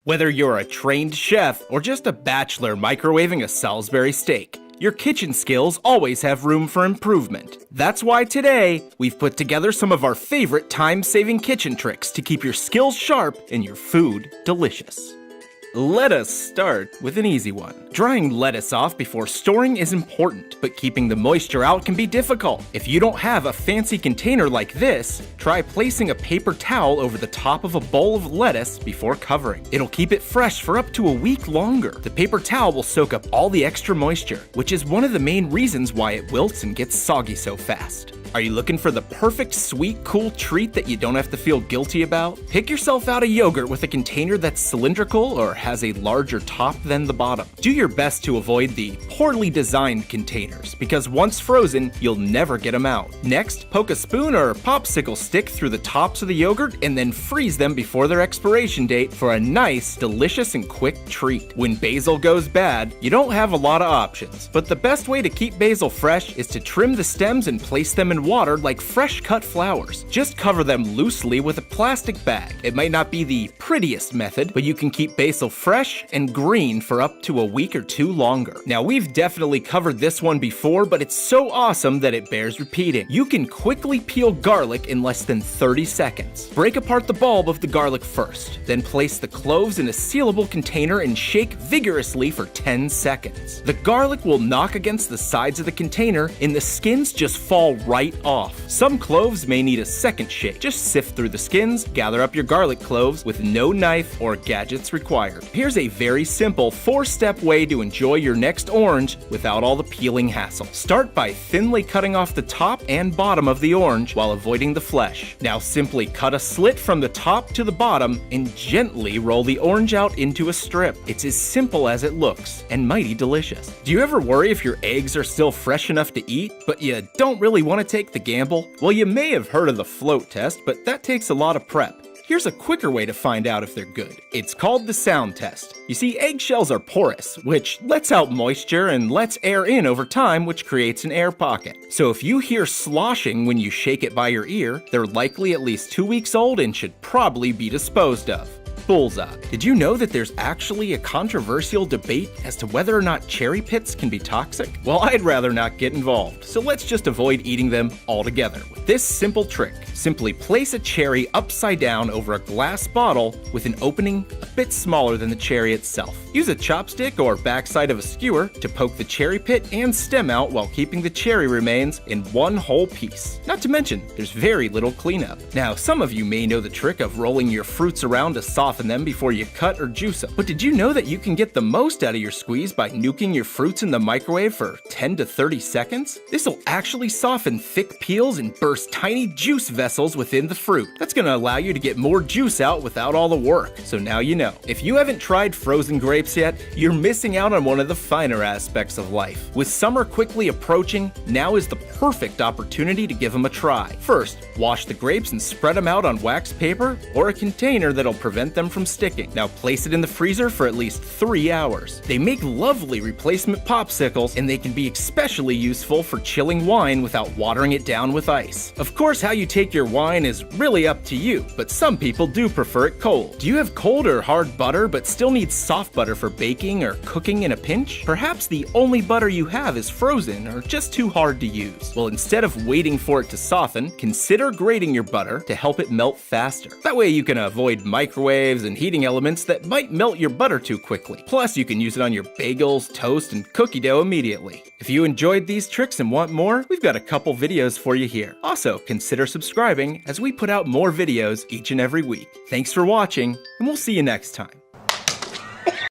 Whether you're a trained chef or just a bachelor microwaving a Salisbury steak, your kitchen skills always have room for improvement. That's why today, we've put together some of our favorite time-saving kitchen tricks to keep your skills sharp and your food delicious. Let us start with an easy one. Drying lettuce off before storing is important, but keeping the moisture out can be difficult. If you don't have a fancy container like this, try placing a paper towel over the top of a bowl of lettuce before covering. It'll keep it fresh for up to a week longer. The paper towel will soak up all the extra moisture, which is one of the main reasons why it wilts and gets soggy so fast. Are you looking for the perfect sweet, cool treat that you don't have to feel guilty about? Pick yourself out a yogurt with a container that's cylindrical or has a larger top than the bottom. Do your best to avoid the poorly designed containers, because once frozen, you'll never get them out. Next, poke a spoon or popsicle stick through the tops of the yogurt and then freeze them before their expiration date for a nice, delicious, and quick treat. When basil goes bad, you don't have a lot of options, but the best way to keep basil fresh is to trim the stems and place them in water like fresh cut flowers. Just cover them loosely with a plastic bag. It might not be the prettiest method, but you can keep basil fresh and green for up to a week or two longer. Now, we've definitely covered this one before, but it's so awesome that it bears repeating. You can quickly peel garlic in less than 30 seconds. Break apart the bulb of the garlic first, then place the cloves in a sealable container and shake vigorously for 10 seconds. The garlic will knock against the sides of the container and the skins just fall right off. Some cloves may need a second shake. Just sift through the skins, gather up your garlic cloves with no knife or gadgets required. Here's a very simple 4-step way to enjoy your next orange without all the peeling hassle. Start by thinly cutting off the top and bottom of the orange while avoiding the flesh. Now simply cut a slit from the top to the bottom and gently roll the orange out into a strip. It's as simple as it looks and mighty delicious. Do you ever worry if your eggs are still fresh enough to eat, but you don't really want to take the gamble? Well, you may have heard of the float test, but that takes a lot of prep. Here's a quicker way to find out if they're good. It's called the sound test. You see, eggshells are porous, which lets out moisture and lets air in over time, which creates an air pocket. So if you hear sloshing when you shake it by your ear, they're likely at least 2 weeks old and should probably be disposed of. Bullseye. Did you know that there's actually a controversial debate as to whether or not cherry pits can be toxic? Well, I'd rather not get involved, so let's just avoid eating them altogether with this simple trick. Simply place a cherry upside down over a glass bottle with an opening a bit smaller than the cherry itself. Use a chopstick or backside of a skewer to poke the cherry pit and stem out while keeping the cherry remains in one whole piece. Not to mention, there's very little cleanup. Now, some of you may know the trick of rolling your fruits around to soften them before you cut or juice them. But did you know that you can get the most out of your squeeze by nuking your fruits in the microwave for 10 to 30 seconds? This will actually soften thick peels and burst tiny juice vessels within the fruit. That's going to allow you to get more juice out without all the work. So now you know. If you haven't tried frozen grapes yet, you're missing out on one of the finer aspects of life. With summer quickly approaching, now is the perfect opportunity to give them a try. First, wash the grapes and spread them out on wax paper or a container that'll prevent them from sticking. Now place it in the freezer for at least 3 hours. They make lovely replacement popsicles, and they can be especially useful for chilling wine without watering it down with ice. Of course, how you take your wine is really up to you, but some people do prefer it cold. Do you have cold or hard butter but still need soft butter for baking or cooking in a pinch? Perhaps the only butter you have is frozen or just too hard to use. Well, instead of waiting for it to soften, consider grating your butter to help it melt faster. That way you can avoid microwaves and heating elements that might melt your butter too quickly. Plus, you can use it on your bagels, toast, and cookie dough immediately. If you enjoyed these tricks and want more, we've got a couple videos for you here. Also, consider subscribing as we put out more videos each and every week. Thanks for watching, and we'll see you next time.